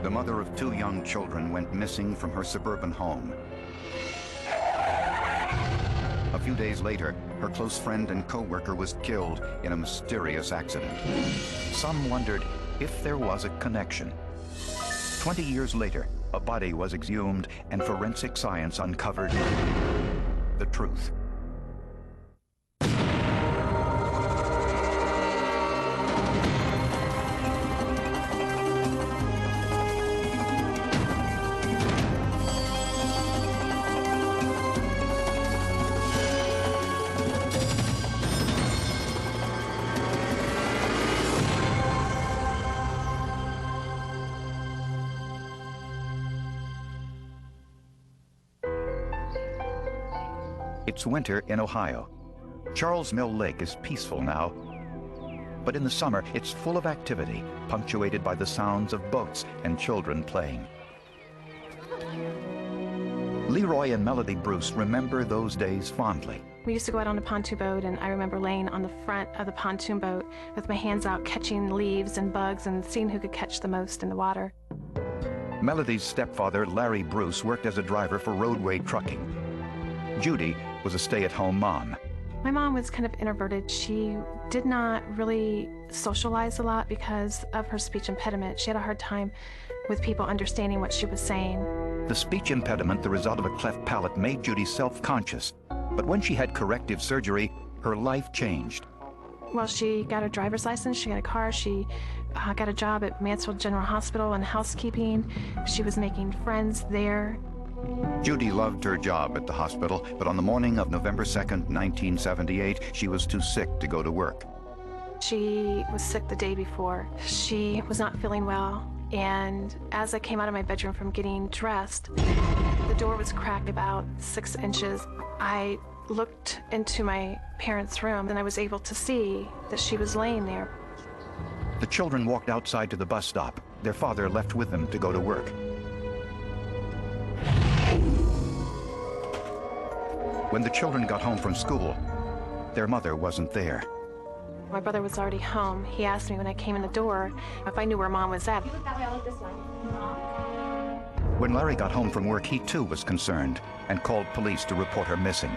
The mother of 2 young children went missing from her suburban home. A few days later, her close friend and co-worker was killed in a mysterious accident. Some wondered if there was a connection. 20 years later, a body was exhumed and forensic science uncovered the truth. It's winter in Ohio. Charles Mill Lake is peaceful now, but in the summer it's full of activity, punctuated by the sounds of boats and children playing. Leroy and Melody Bruce remember those days fondly. We used to go out on a pontoon boat, and I remember laying on the front of the pontoon boat with my hands out catching leaves and bugs and seeing who could catch the most in the water. Melody's stepfather, Larry Bruce, worked as a driver for roadway trucking. Judy was a stay-at-home mom. My mom was kind of introverted. She did not really socialize a lot because of her speech impediment. She had a hard time with people understanding what she was saying. The speech impediment, the result of a cleft palate, made Judy self-conscious. But when she had corrective surgery, her life changed. Well, she got her driver's license, she got a car, she got a job at Mansfield General Hospital in housekeeping. She was making friends there. Judy loved her job at the hospital, but on the morning of November 2nd, 1978, she was too sick to go to work. She was sick the day before. She was not feeling well, and as I came out of my bedroom from getting dressed, the door was cracked about 6 inches. I looked into my parents' room, and I was able to see that she was laying there. The children walked outside to the bus stop. Their father left with them to go to work. When the children got home from school, their mother wasn't there. My brother was already home. He asked me when I came in the door if I knew where Mom was at. You look that way, I'll look this way. When Larry got home from work, he too was concerned and called police to report her missing.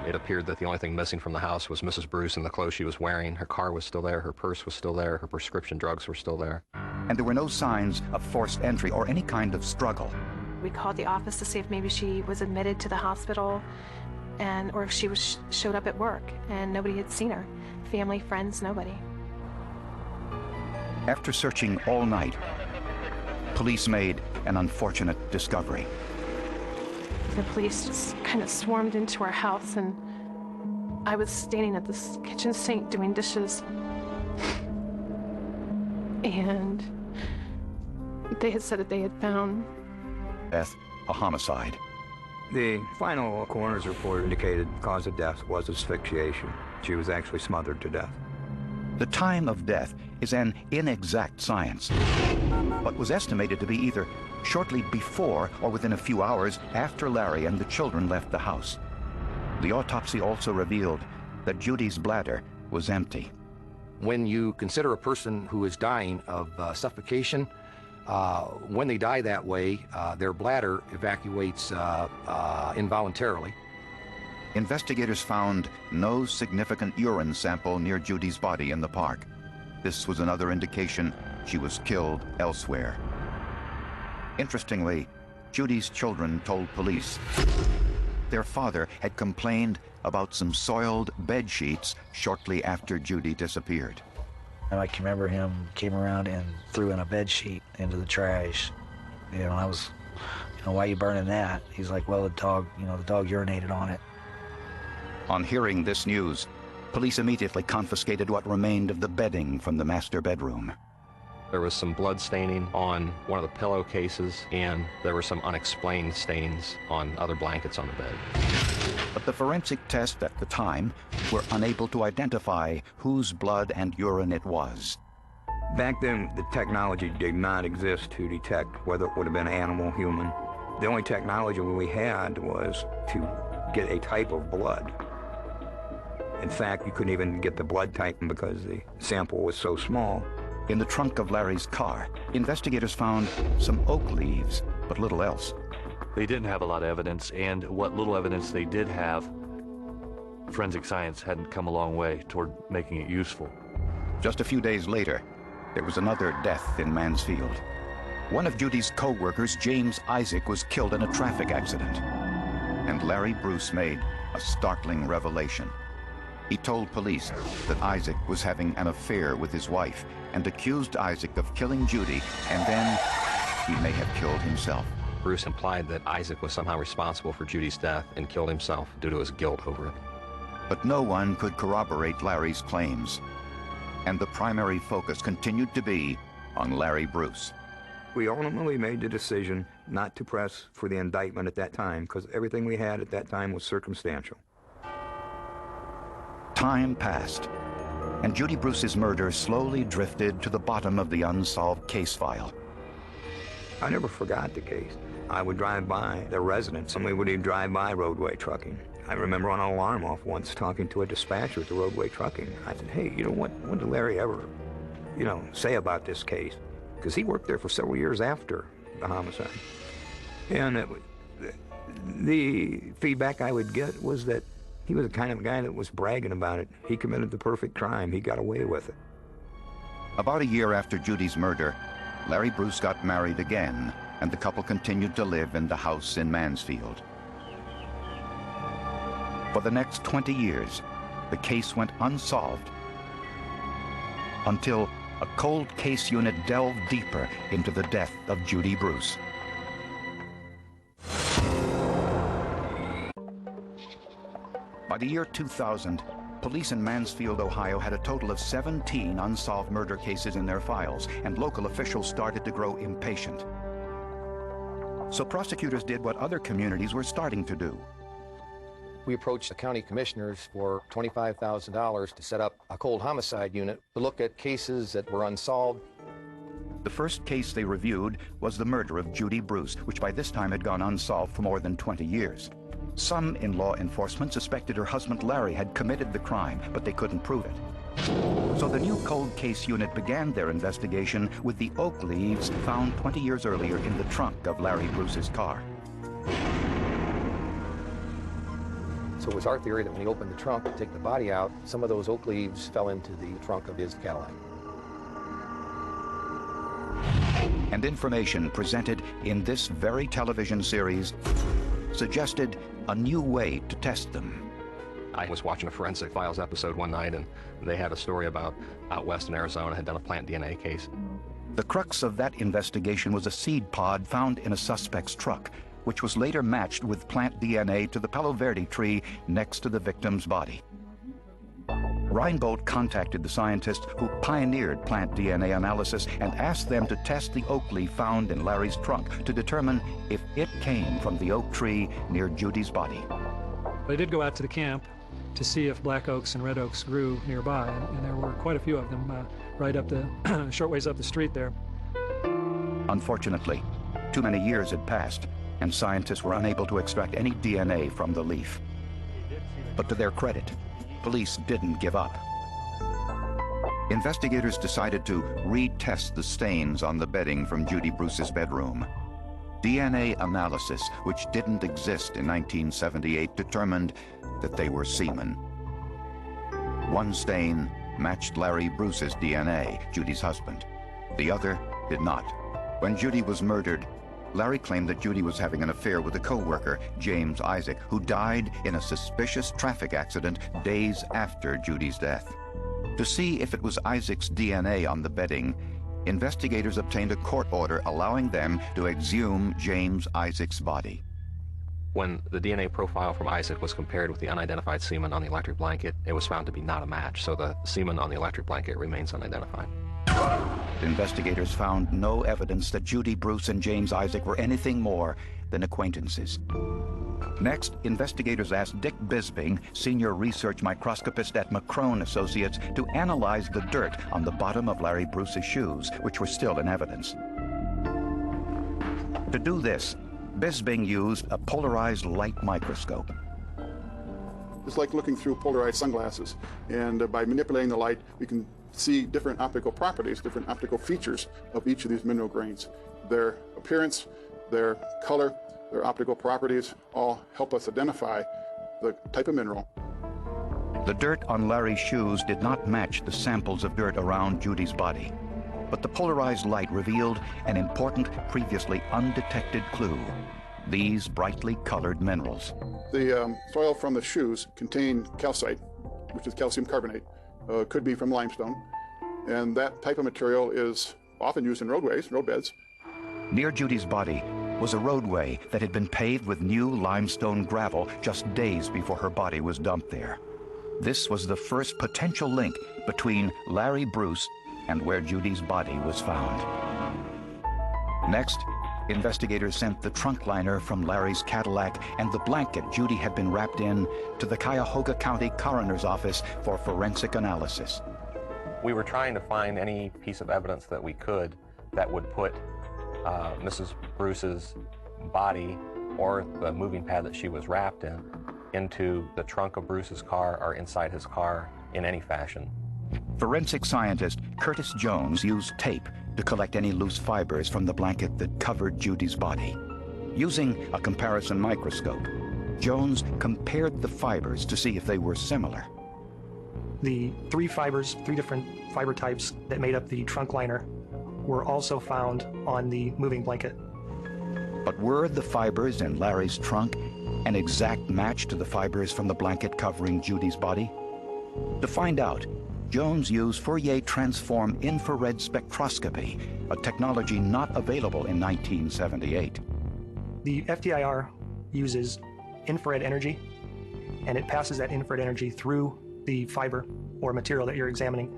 It appeared that the only thing missing from the house was Mrs. Bruce and the clothes she was wearing. Her car was still there, her purse was still there, her prescription drugs were still there. And there were no signs of forced entry or any kind of struggle. We called the office to see if maybe she was admitted to the hospital or if she showed up at work, and nobody had seen her. Family, friends, nobody. After searching all night, police made an unfortunate discovery. The police just kind of swarmed into our house, and I was standing at this kitchen sink doing dishes. And they had said that they had found Death, a homicide. The final coroner's report indicated the cause of death was asphyxiation. She was actually smothered to death. The time of death is an inexact science, but was estimated to be either shortly before or within a few hours after Larry and the children left the house. The autopsy also revealed that Judy's bladder was empty. When you consider a person who is dying of suffocation, when they die that way, their bladder evacuates involuntarily. Investigators found no significant urine sample near Judy's body in the park. This was another indication she was killed elsewhere. Interestingly, Judy's children told police their father had complained about some soiled bed sheets shortly after Judy disappeared. And I can remember him came around and threw in a bed sheet into the trash. You know, I was, why are you burning that? He's like, well, the dog urinated on it. On hearing this news, police immediately confiscated what remained of the bedding from the master bedroom. There was some blood staining on one of the pillowcases, and there were some unexplained stains on other blankets on the bed. But the forensic tests at the time were unable to identify whose blood and urine it was. Back then, the technology did not exist to detect whether it would have been animal, human. The only technology we had was to get a type of blood. In fact, you couldn't even get the blood type because the sample was so small. In the trunk of Larry's car, investigators found some oak leaves, but little else. They didn't have a lot of evidence, and what little evidence they did have, forensic science hadn't come a long way toward making it useful. Just a few days later, there was another death in Mansfield. One of Judy's co-workers, James Isaac, was killed in a traffic accident. And Larry Bruce made a startling revelation. He told police that Isaac was having an affair with his wife and accused Isaac of killing Judy, and then he may have killed himself. Bruce implied that Isaac was somehow responsible for Judy's death and killed himself due to his guilt over it. But no one could corroborate Larry's claims. And the primary focus continued to be on Larry Bruce. We ultimately made the decision not to press for the indictment at that time because everything we had at that time was circumstantial. Time passed, and Judy Bruce's murder slowly drifted to the bottom of the unsolved case file. I never forgot the case. I would drive by the residence, and we would even drive by Roadway Trucking. I remember on an alarm off once talking to a dispatcher at the Roadway Trucking. I said, hey, what did Larry ever, say about this case? Because he worked there for several years after the homicide. And the feedback I would get was that he was the kind of guy that was bragging about it. He committed the perfect crime. He got away with it. About a year after Judy's murder, Larry Bruce got married again, and the couple continued to live in the house in Mansfield. For the next 20 years, the case went unsolved until a cold case unit delved deeper into the death of Judy Bruce. By the year 2000, police in Mansfield, Ohio had a total of 17 unsolved murder cases in their files, and local officials started to grow impatient. So prosecutors did what other communities were starting to do. We approached the county commissioners for $25,000 to set up a cold homicide unit to look at cases that were unsolved. The first case they reviewed was the murder of Judy Bruce, which by this time had gone unsolved for more than 20 years. Some in law enforcement suspected her husband Larry had committed the crime, but they couldn't prove it. So the new cold case unit began their investigation with the oak leaves found 20 years earlier in the trunk of Larry Bruce's car. So it was our theory that when he opened the trunk to take the body out, some of those oak leaves fell into the trunk of his Cadillac. And information presented in this very television series suggested a new way to test them. I was watching a Forensic Files episode one night, and they had a story about out west in Arizona had done a plant DNA case. The crux of that investigation was a seed pod found in a suspect's truck, which was later matched with plant DNA to the Palo Verde tree next to the victim's body. Reinbold contacted the scientists who pioneered plant DNA analysis and asked them to test the oak leaf found in Larry's trunk to determine if it came from the oak tree near Judy's body. They did go out to the camp to see if black oaks and red oaks grew nearby, and there were quite a few of them right up the short ways up the street there. Unfortunately, too many years had passed, and scientists were unable to extract any DNA from the leaf. But to their credit, police didn't give up. Investigators decided to retest the stains on the bedding from Judy Bruce's bedroom. DNA analysis, which didn't exist in 1978, determined that they were semen. One stain matched Larry Bruce's DNA, Judy's husband. The other did not. When Judy was murdered, Larry claimed that Judy was having an affair with a co-worker, James Isaac, who died in a suspicious traffic accident days after Judy's death. To see if it was Isaac's DNA on the bedding, investigators obtained a court order allowing them to exhume James Isaac's body. When the DNA profile from Isaac was compared with the unidentified semen on the electric blanket, it was found to be not a match, so the semen on the electric blanket remains unidentified. Investigators found no evidence that Judy Bruce and James Isaac were anything more than acquaintances. Next, investigators asked Dick Bisbing, senior research microscopist at McCrone Associates, to analyze the dirt on the bottom of Larry Bruce's shoes, which were still in evidence. To do this, Bisbing used a polarized light microscope. It's like looking through polarized sunglasses, and by manipulating the light, we can see different optical properties, different optical features of each of these mineral grains. Their appearance, their color, their optical properties all help us identify the type of mineral. The dirt on Larry's shoes did not match the samples of dirt around Judy's body, but the polarized light revealed an important, previously undetected clue: these brightly colored minerals. The soil from the shoes contain calcite, which is calcium carbonate. Could be from limestone, and that type of material is often used in roadways, roadbeds. Near Judy's body was a roadway that had been paved with new limestone gravel just days before her body was dumped there. This was the first potential link between Larry Bruce and where Judy's body was found. Next, investigators sent the trunk liner from Larry's Cadillac and the blanket Judy had been wrapped in to the Cuyahoga County Coroner's Office for forensic analysis. We were trying to find any piece of evidence that we could that would put Mrs. Bruce's body or the moving pad that she was wrapped in into the trunk of Bruce's car or inside his car in any fashion. Forensic scientist Curtis Jones used tape to collect any loose fibers from the blanket that covered Judy's body. Using a comparison microscope, Jones compared the fibers to see if they were similar. The three different fiber types that made up the trunk liner were also found on the moving blanket. But were the fibers in Larry's trunk an exact match to the fibers from the blanket covering Judy's body? To find out, Jones used Fourier transform infrared spectroscopy, a technology not available in 1978. The FTIR uses infrared energy, and it passes that infrared energy through the fiber or material that you're examining,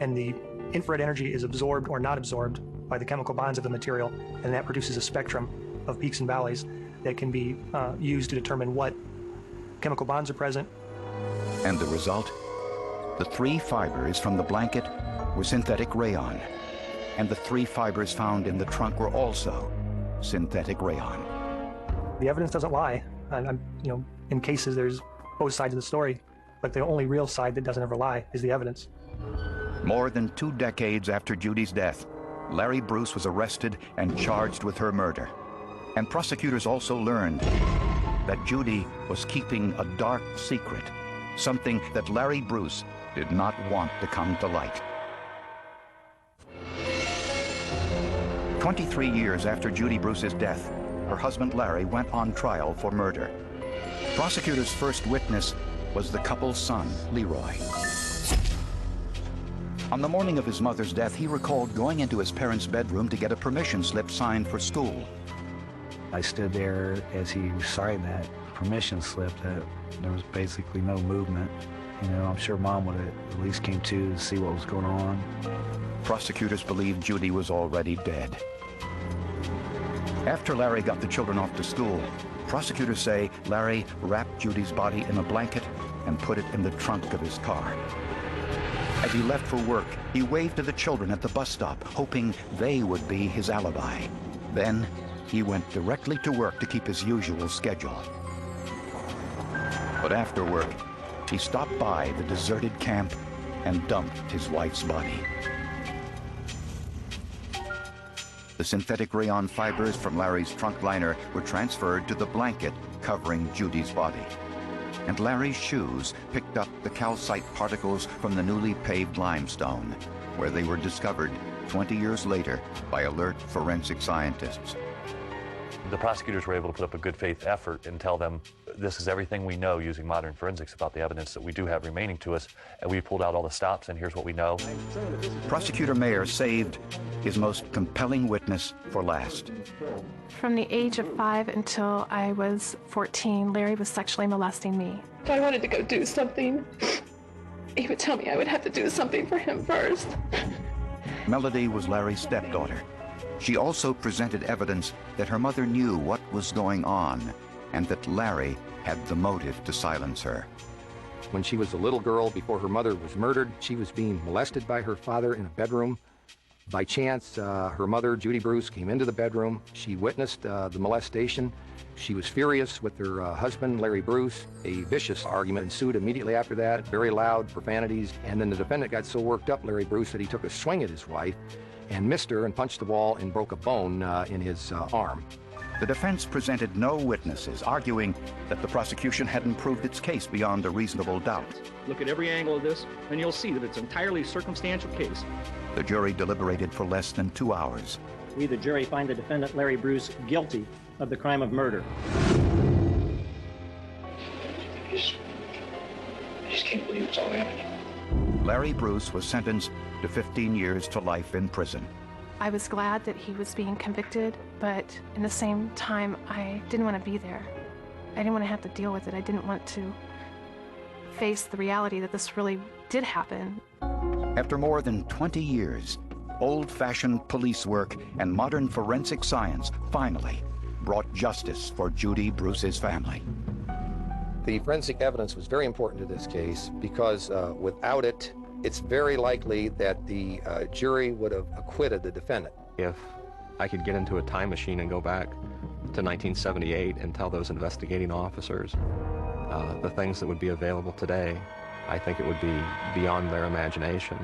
and the infrared energy is absorbed or not absorbed by the chemical bonds of the material, and that produces a spectrum of peaks and valleys that can be used to determine what chemical bonds are present. And the result? The three fibers from the blanket were synthetic rayon, and the three fibers found in the trunk were also synthetic rayon. The evidence doesn't lie. In cases there's both sides of the story, but the only real side that doesn't ever lie is the evidence. More than 2 decades after Judy's death, Larry Bruce was arrested and charged with her murder. And prosecutors also learned that Judy was keeping a dark secret, something that Larry Bruce did not want to come to light. 23 years after Judy Bruce's death, her husband Larry went on trial for murder. Prosecutors' first witness was the couple's son, Leroy. On the morning of his mother's death, he recalled going into his parents' bedroom to get a permission slip signed for school. I stood there as he signed that permission slip. That there was basically no movement. I'm sure Mom would have at least came to see what was going on. Prosecutors believed Judy was already dead. After Larry got the children off to school, prosecutors say Larry wrapped Judy's body in a blanket and put it in the trunk of his car. As he left for work, he waved to the children at the bus stop, hoping they would be his alibi. Then he went directly to work to keep his usual schedule. But after work, he stopped by the deserted camp and dumped his wife's body. The synthetic rayon fibers from Larry's trunk liner were transferred to the blanket covering Judy's body. And Larry's shoes picked up the calcite particles from the newly paved limestone, where they were discovered 20 years later by alert forensic scientists. The prosecutors were able to put up a good faith effort and tell them this is everything we know using modern forensics about the evidence that we do have remaining to us, and we pulled out all the stops, and here's what we know. Prosecutor Mayer saved his most compelling witness for last. From the age of 5 until I was 14, Larry was sexually molesting me. If I wanted to go do something, he would tell me I would have to do something for him first. Melody was Larry's stepdaughter. She also presented evidence that her mother knew what was going on and that Larry had the motive to silence her. When she was a little girl before her mother was murdered, she was being molested by her father in a bedroom By chance, her mother, Judy Bruce, came into the bedroom. She witnessed the molestation. She was furious with her husband, Larry Bruce. A vicious argument ensued immediately after that, very loud profanities. And then the defendant got so worked up, Larry Bruce, that he took a swing at his wife and missed her and punched the wall and broke a bone in his arm. The defense presented no witnesses, arguing that the prosecution hadn't proved its case beyond a reasonable doubt. Look at every angle of this, and you'll see that it's an entirely circumstantial case. The jury deliberated for less than 2 hours. We, the jury, find the defendant, Larry Bruce, guilty of the crime of murder. I just can't believe it's all happening. Larry Bruce was sentenced to 15 years to life in prison. I was glad that he was being convicted, but in the same time, I didn't want to be there. I didn't want to have to deal with it. I didn't want to face the reality that this really did happen. After more than 20 years, old-fashioned police work and modern forensic science finally brought justice for Judy Bruce's family. The forensic evidence was very important to this case because without it, it's very likely that the jury would have acquitted the defendant. If I could get into a time machine and go back to 1978 and tell those investigating officers the things that would be available today, I think it would be beyond their imagination.